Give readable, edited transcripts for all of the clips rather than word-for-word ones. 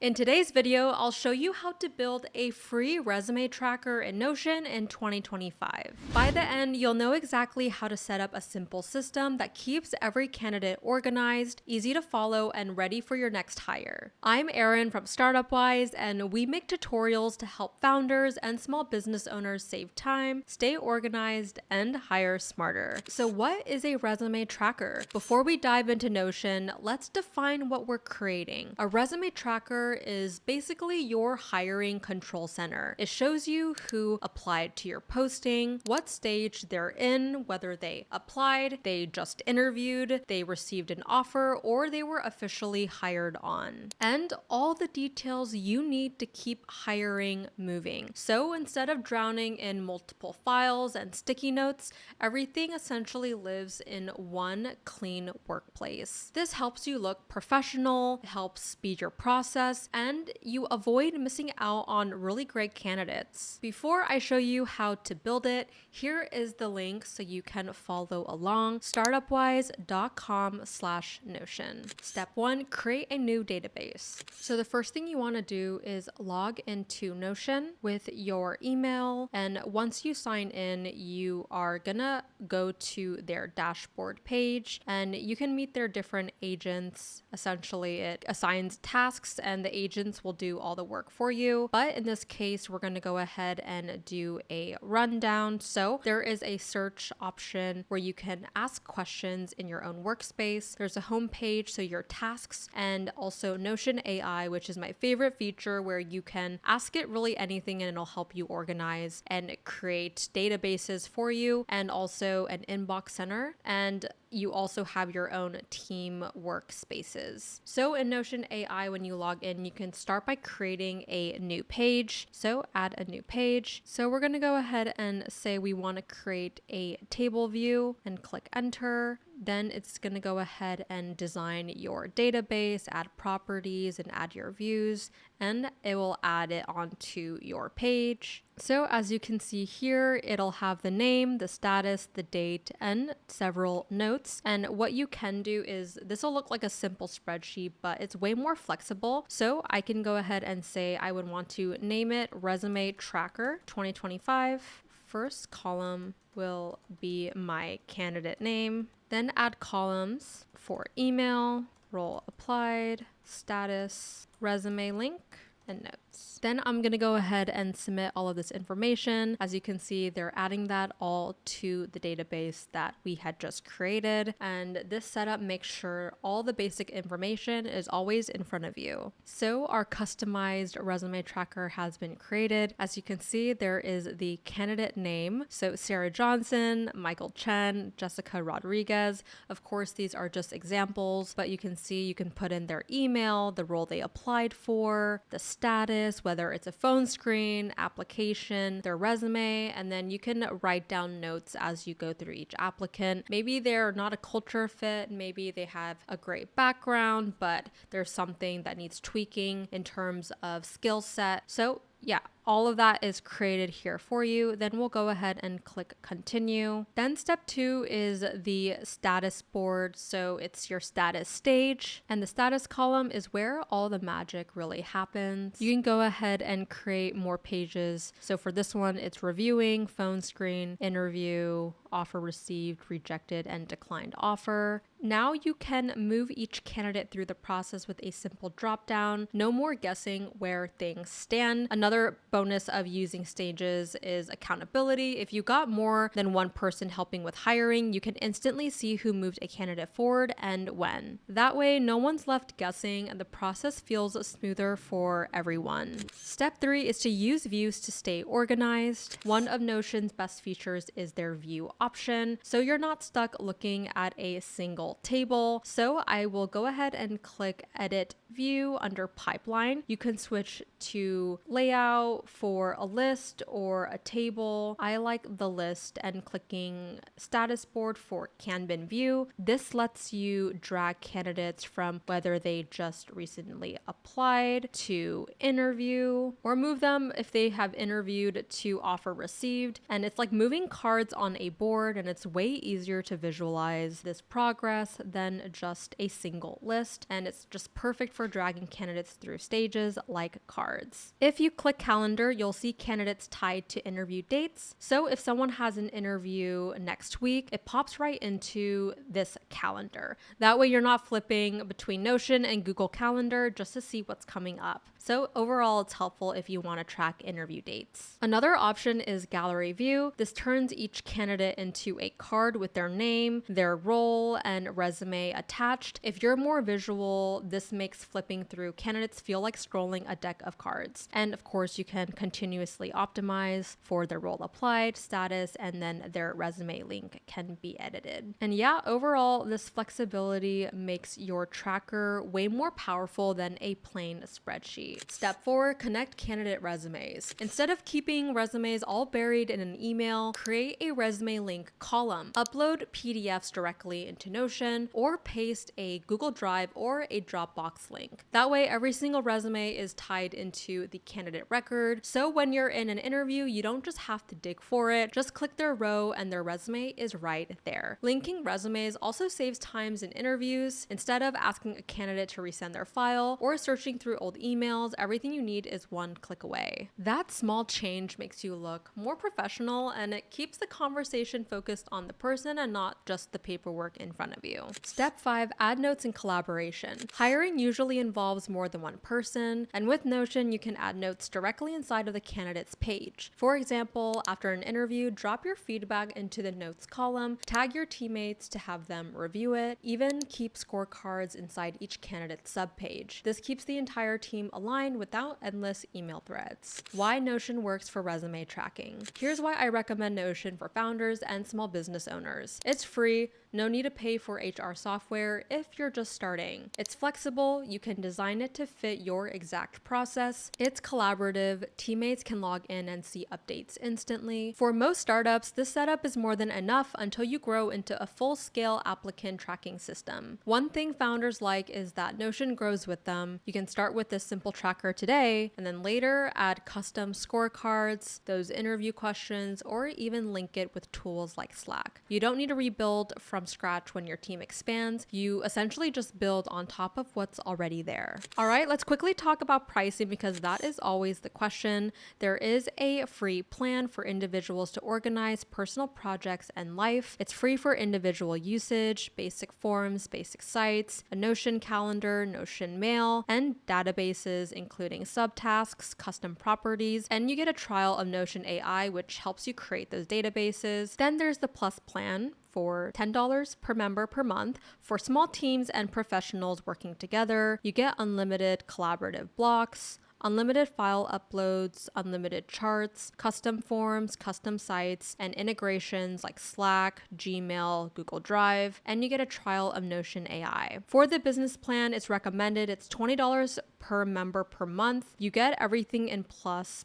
In today's video, I'll show you how to build a free resume tracker in Notion in 2025. By the end, you'll know exactly how to set up a simple system that keeps every candidate organized, easy to follow, and ready for your next hire. I'm Erin from StartupWise, and we make tutorials to help founders and small business owners save time, stay organized, and hire smarter. So what is a resume tracker? Before we dive into Notion, let's define what we're creating. A resume tracker is basically your hiring control center. It shows you who applied to your posting, what stage they're in, whether they applied, they just interviewed, they received an offer, or they were officially hired on, and all the details you need to keep hiring moving. So instead of drowning in multiple files and sticky notes, everything essentially lives in one clean workplace. This helps you look professional, helps speed your process, and you avoid missing out on really great candidates. Before I show you how to build it, here is the link so you can follow along: startupwise.com/Notion. Step 1, create a new database. So the first thing you want to do is log into Notion with your email, and once you sign in, you are gonna go to their dashboard page, and you can meet their different agents. Essentially, it assigns tasks and the agents will do all the work for you. But in this case, we're going to go ahead and do a rundown. So there is a search option where you can ask questions in your own workspace. There's a home page, so your tasks, and also Notion AI, which is my favorite feature, where you can ask it really anything and it'll help you organize and create databases for you, and also an inbox center. And you also have your own team workspaces. So in Notion AI, when you log in, you can start by creating a new page. So add a new page. So we're going to go ahead and say we want to create a table view and click enter. Then it's going to go ahead and design your database, add properties, and add your views, and it will add it onto your page. So as you can see here, it'll have the name, the status, the date, and several notes. And what you can do is, this will look like a simple spreadsheet, but it's way more flexible. So I can go ahead and say I would want to name it Resume Tracker 2025. First column will be my candidate name. Then add columns for email, role applied, status, resume link, and notes. Then I'm going to go ahead and submit all of this information. As you can see, they're adding that all to the database that we had just created. And this setup makes sure all the basic information is always in front of you. So our customized resume tracker has been created. As you can see, there is the candidate name. So Sarah Johnson, Michael Chen, Jessica Rodriguez. Of course, these are just examples, but you can see you can put in their email, the role they applied for, the status, whether it's a phone screen, application, their resume, and then you can write down notes as you go through each applicant. Maybe they're not a culture fit, maybe they have a great background, but there's something that needs tweaking in terms of skill set. So yeah, all of that is created here for you. Then we'll go ahead and click continue. Then step 2 is the status board. So it's your status stage, and the status column is where all the magic really happens. You can go ahead and create more pages. So for this one, it's reviewing, phone screen, interview, offer received, rejected, and declined offer. Now you can move each candidate through the process with a simple drop down. No more guessing where things stand. Another bonus of using stages is accountability. If you got more than one person helping with hiring, you can instantly see who moved a candidate forward and when. That way, no one's left guessing and the process feels smoother for everyone. Step 3 is to use views to stay organized. One of Notion's best features is their view option, so you're not stuck looking at a single table. So I will go ahead and click edit view under pipeline. You can switch to layout for a list or a table. I like the list, and clicking status board for Kanban view. This lets you drag candidates from whether they just recently applied to interview, or move them if they have interviewed to offer received. And it's like moving cards on a board, and it's way easier to visualize this progress than just a single list. And it's just perfect for dragging candidates through stages like cards. If you click calendar, you'll see candidates tied to interview dates. So if someone has an interview next week, it pops right into this calendar. That way you're not flipping between Notion and Google Calendar just to see what's coming up. So overall, it's helpful if you want to track interview dates. Another option is gallery view. This turns each candidate into a card with their name, their role, and resume attached. If you're more visual, this makes flipping through candidates feel like scrolling a deck of cards. And of course, you can continuously optimize for their role applied, status, and then their resume link can be edited. And yeah, overall, this flexibility makes your tracker way more powerful than a plain spreadsheet. Step 4, connect candidate resumes. Instead of keeping resumes all buried in an email, create a resume link column. Upload PDFs directly into Notion or paste a Google Drive or a Dropbox link. That way, every single resume is tied into the candidate record. So when you're in an interview, you don't just have to dig for it. Just click their row and their resume is right there. Linking resumes also saves times in interviews. Instead of asking a candidate to resend their file or searching through old emails, everything you need is one click away. That small change makes you look more professional and it keeps the conversation focused on the person and not just the paperwork in front of you. Step 5, add notes and collaboration. Hiring usually involves more than one person, and with Notion, you can add notes directly inside of the candidate's page. For example, after an interview, drop your feedback into the notes column, tag your teammates to have them review it, even keep scorecards inside each candidate's subpage. This keeps the entire team aligned without endless email threads. Why Notion works for resume tracking. Here's why I recommend Notion for founders and small business owners. It's free. No need to pay for HR software if you're just starting. It's flexible, you can design it to fit your exact process. It's collaborative, teammates can log in and see updates instantly. For most startups, this setup is more than enough until you grow into a full-scale applicant tracking system. One thing founders like is that Notion grows with them. You can start with this simple tracker today, and then later add custom scorecards, those interview questions, or even link it with tools like Slack. You don't need to rebuild from scratch when your team expands. You essentially just build on top of what's already there. All right, let's quickly talk about pricing because that is always the question. There is a free plan for individuals to organize personal projects and life. It's free for individual usage, basic forms, basic sites, a Notion calendar, Notion mail, and databases including subtasks, custom properties, and you get a trial of Notion AI, which helps you create those databases. Then there's the Plus plan for $10 per member per month. For small teams and professionals working together, you get unlimited collaborative blocks, unlimited file uploads, unlimited charts, custom forms, custom sites, and integrations like Slack, Gmail, Google Drive, and you get a trial of Notion AI. For the business plan, it's recommended it's $20 per member per month. You get everything in Plus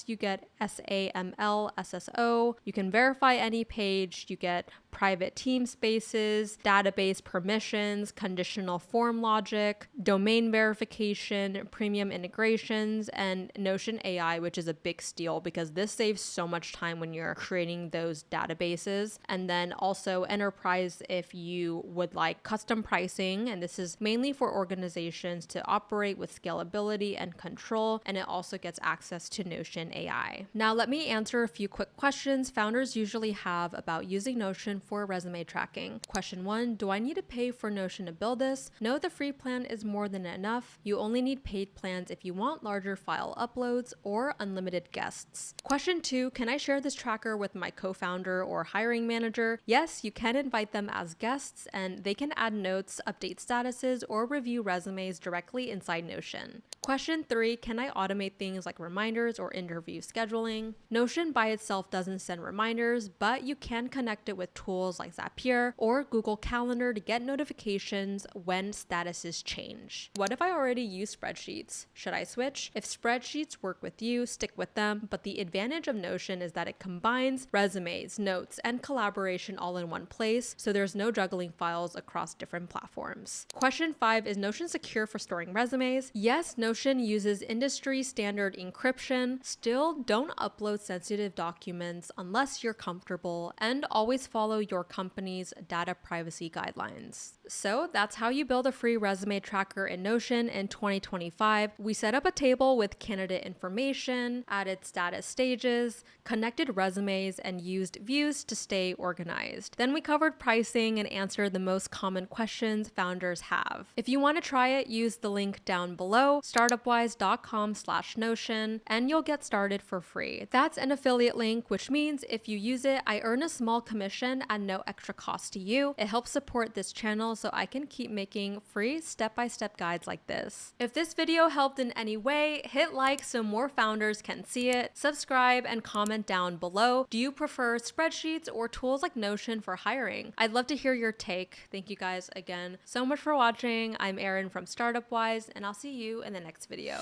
you get SAML, SSO, you can verify any page, you get private team spaces, database permissions, conditional form logic, domain verification, premium integrations, and Notion AI, which is a big steal because this saves so much time when you're creating those databases. And then also Enterprise if you would like custom pricing, and this is mainly for organizations to operate with scalability and control, and it also gets access to Notion AI. Now let me answer a few quick questions founders usually have about using Notion for resume tracking. Question 1, do I need to pay for Notion to build this? No, the free plan is more than enough. You only need paid plans if you want larger file uploads or unlimited guests. Question 2, can I share this tracker with my co-founder or hiring manager? Yes, you can invite them as guests and they can add notes, update statuses, or review resumes directly inside Notion. Question 3, can I automate things like reminders or interview scheduling? Notion by itself doesn't send reminders, but you can connect it with tools like Zapier or Google Calendar to get notifications when statuses change. What if I already use spreadsheets? Should I switch? If spreadsheets work with you, stick with them, but the advantage of Notion is that it combines resumes, notes, and collaboration all in one place, so there's no juggling files across different platforms. Question 5, is Notion secure for storing resumes? Yes, Notion Notion uses industry standard encryption. Still, don't upload sensitive documents unless you're comfortable, and always follow your company's data privacy guidelines. So that's how you build a free resume tracker in Notion in 2025. We set up a table with candidate information, added status stages, connected resumes, and used views to stay organized. Then we covered pricing and answered the most common questions founders have. If you want to try it, use the link down below, startupwise.com/Notion, and you'll get started for free. That's an affiliate link, which means if you use it, I earn a small commission at no extra cost to you. It helps support this channel so I can keep making free step-by-step guides like this. If this video helped in any way, hit like so more founders can see it, subscribe, and comment down below. Do you prefer spreadsheets or tools like Notion for hiring? I'd love to hear your take. Thank you guys again so much for watching. I'm Erin from Startup Wise, and I'll see you in the next video.